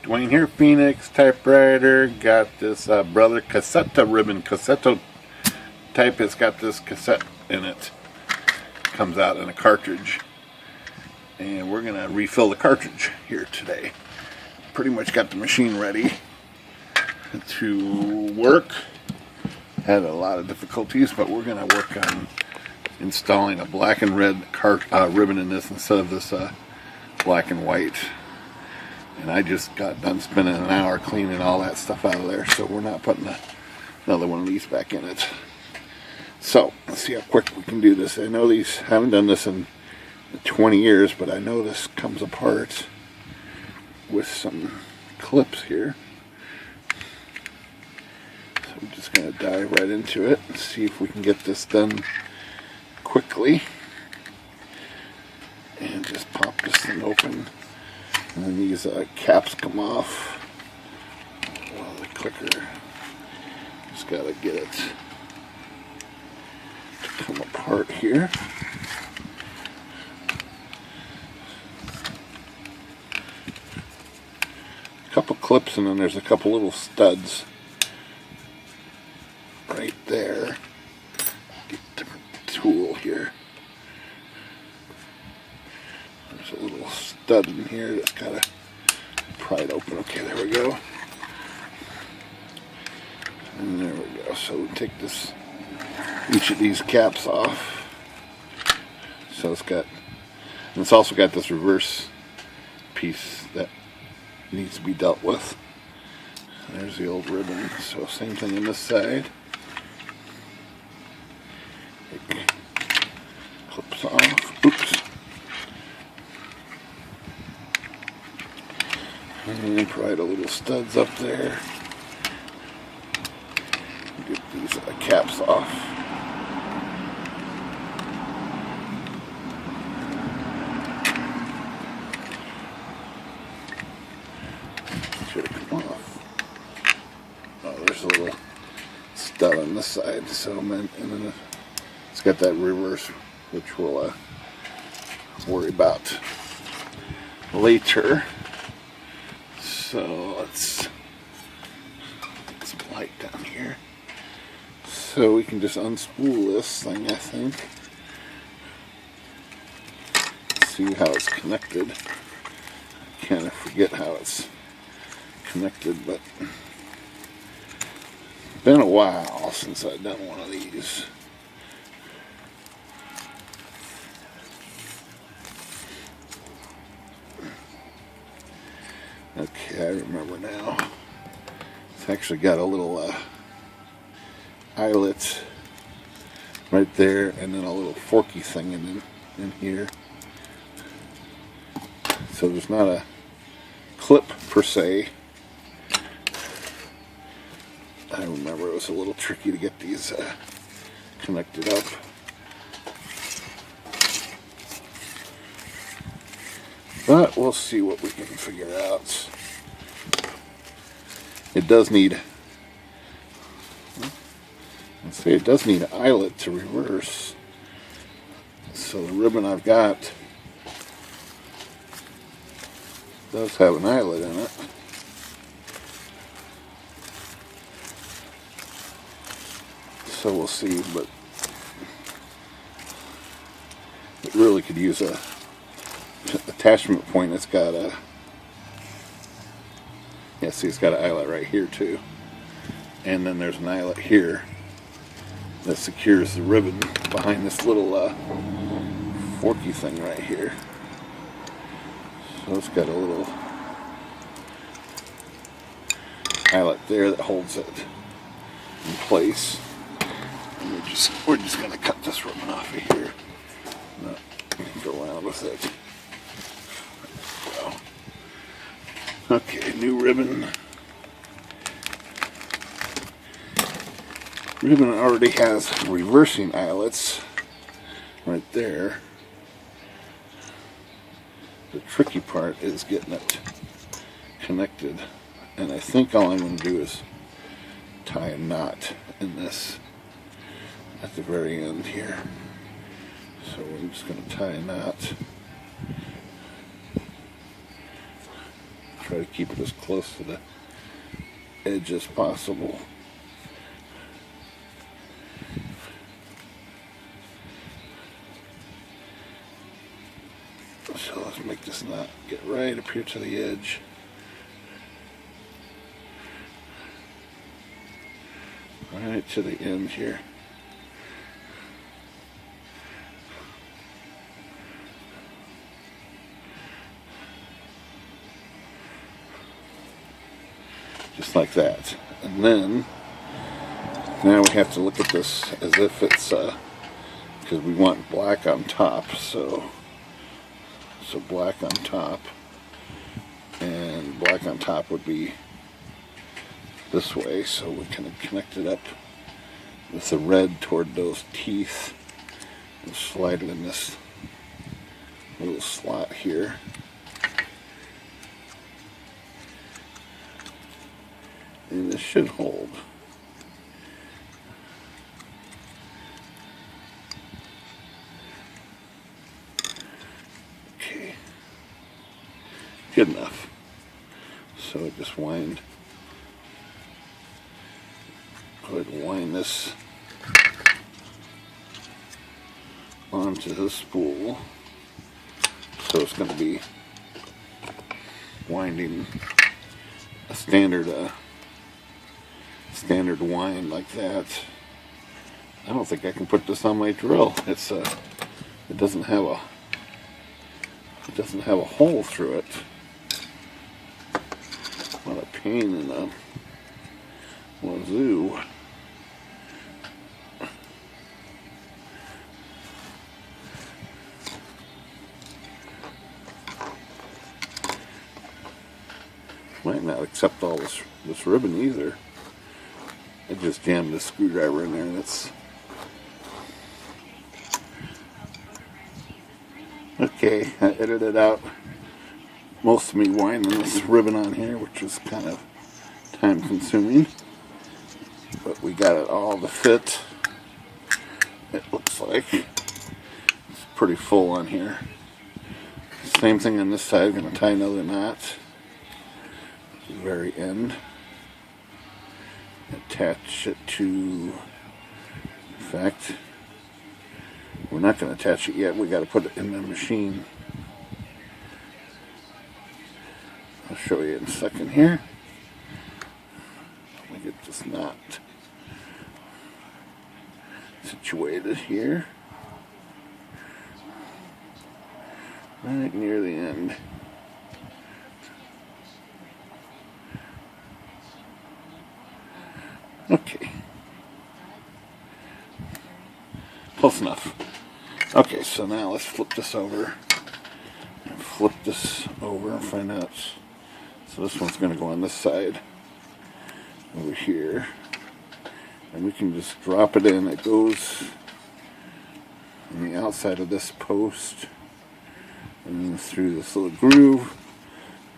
Dwayne here, Phoenix, Typewriter. Got this brother cassette ribbon, cassette type. It's got this cassette in it. Comes out in a cartridge. And we're going to refill the cartridge here today. Pretty much got the machine ready to work. Had a lot of difficulties, but we're going to work on installing a black and red ribbon in this instead of this black and white. And I just got done spending an hour cleaning all that stuff out of there, so we're not putting another one of these back in it. So let's see how quick we can do this. I know these, haven't done this in 20 years, but I know this comes apart with some clips here. So I'm just going to dive right into it and see if we can get this done quickly. And just pop this thing open. And then these caps come off. Well, the clicker, just got to get it to come apart here. A couple clips, and then there's a couple little studs right there. Get a different tool here. There's a little stud in here that's got to pry it open. Okay, there we go. And there we go. So we take each of these caps off. So it's also got this reverse piece that needs to be dealt with. There's the old ribbon. So same thing on this side. It clips off. Oops. And then pry the little studs up there. Get these caps off. Should have come off. Oh, there's a little stud on this side. So, and then it's got that reverse, which we'll worry about later. So let's get some light down here. So we can just unspool this thing, I think. See how it's connected. I kind of forget how it's connected, but it's been a while since I've done one of these. Okay, I remember now. It's actually got a little eyelet right there, and then a little forky thing in here. So there's not a clip per se. I remember it was a little tricky to get these connected up. But we'll see what we can figure out. It does need, let's say it does need an eyelet to reverse. So the ribbon I've got does have an eyelet in it. So we'll see, but it really could use a attachment point. It's got see, it's got an eyelet right here too, and then there's an eyelet here that secures the ribbon behind this little forky thing right here. So it's got a little eyelet there that holds it in place. And we're just going to cut this ribbon off of here. No, go around with it. Okay, new ribbon. Ribbon already has reversing eyelets right there. The tricky part is getting it connected, and I think all I'm going to do is tie a knot in this at the very end here. So we're just going to tie a knot. Try to keep it as close to the edge as possible. So let's make this knot get right up here to the edge. Right to the end here. Just like that. And then, now we have to look at this as if it's, because we want black on top, so black on top, and black on top would be this way, so we can connect it up with the red toward those teeth and slide it in this little slot here. And this should hold. Okay. Good enough. So just wind. Go ahead and wind this onto the spool. So it's going to be winding a standard wind like that. I don't think I can put this on my drill. It doesn't have a hole through it. What a pain in the wazoo. Might not accept all this ribbon either. I just jammed a screwdriver in there, and it's okay. I edited out most of me winding this ribbon on here, which was kind of time consuming, but we got it all to fit. It looks like it's pretty full on here. Same thing on this side. I'm going to tie another knot at the very end. Attach it to, in fact, we're not going to attach it yet. We got to put it in the machine. I'll show you in a second here. Let me get this knot situated here, right near the end. Okay. Close enough. Okay, so now let's flip this over. And flip this over and find out. So this one's going to go on this side. Over here. And we can just drop it in. It goes on the outside of this post. And then through this little groove.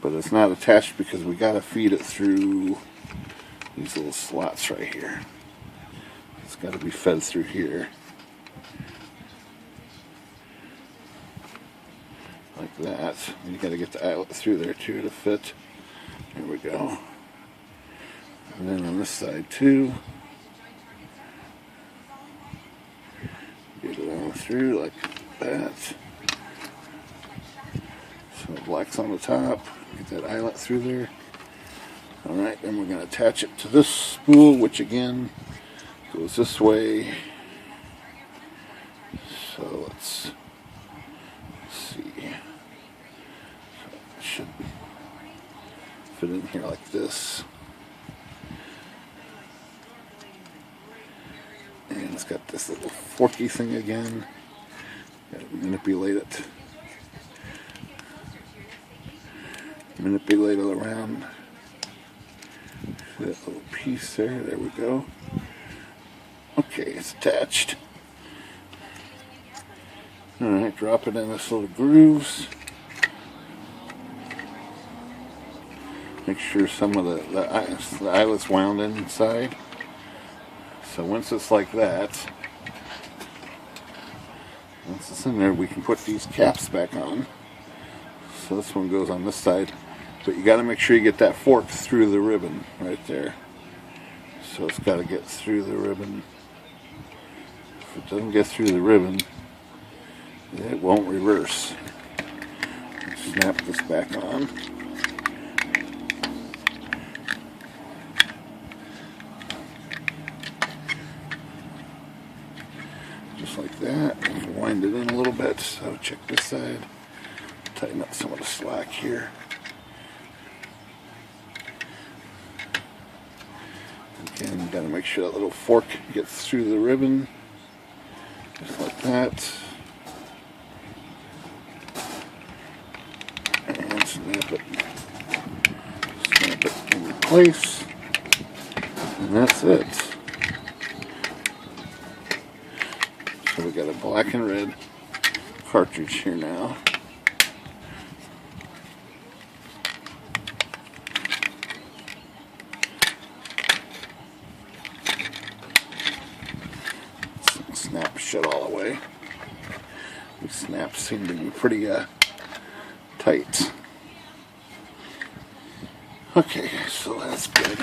But it's not attached because we got to feed it through these little slots right here. It's got to be fed through here. Like that. And you got to get the eyelet through there too to fit. There we go. And then on this side too. Get it on through like that. So the black's on the top. Get that eyelet through there. Alright, then we're going to attach it to this spool, which again goes this way. So let's see. So it should fit in here like this. And it's got this little forky thing again. Got to manipulate it. Manipulate it around. That little piece there. There we go. Okay, it's attached. Alright, drop it in this little grooves. Make sure some of the eyelet's wound inside. So once it's like that, once it's in there, we can put these caps back on. So this one goes on this side. But you got to make sure you get that fork through the ribbon right there. So it's got to get through the ribbon. If it doesn't get through the ribbon, it won't reverse. Snap this back on. Just like that. You can wind it in a little bit. So check this side. Tighten up some of the slack here. Again, you got to make sure that little fork gets through the ribbon. Just like that. And snap it in place. And that's it. So we got a black and red cartridge here now. Snap shut all the way. These snaps seem to be pretty tight. Okay, so that's good.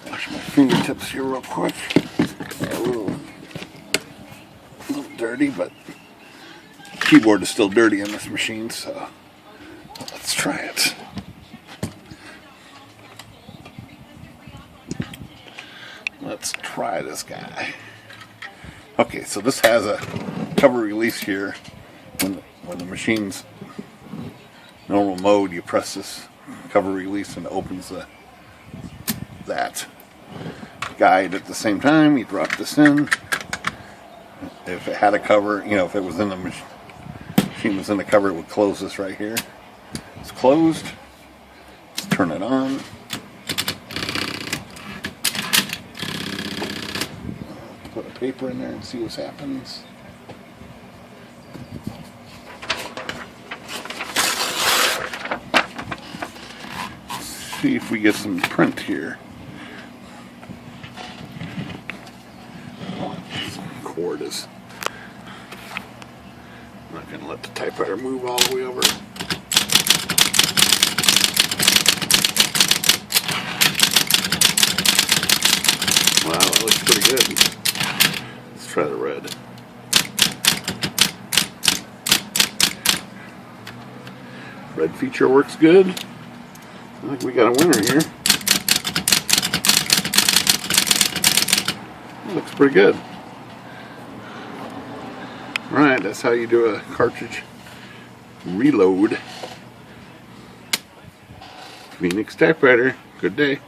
Wash my fingertips here real quick. A little dirty, but the keyboard is still dirty in this machine, so let's try it. Let's try this guy. Okay, so this has a cover release here. When the machine's normal mode, you press this cover release and it opens that guide. At the same time, you drop this in. If it had a cover, if it was in the machine was in the cover, it would close this right here. It's closed. Let's turn it on. Put a paper in there and see what happens. See if we get some print here. This cord is. I'm not going to let the typewriter move all the way over. Wow, that looks pretty good. Let's try the red. Red feature works good. I think we got a winner here. Looks pretty good. Alright, that's how you do a cartridge reload. Phoenix Typewriter. Good day.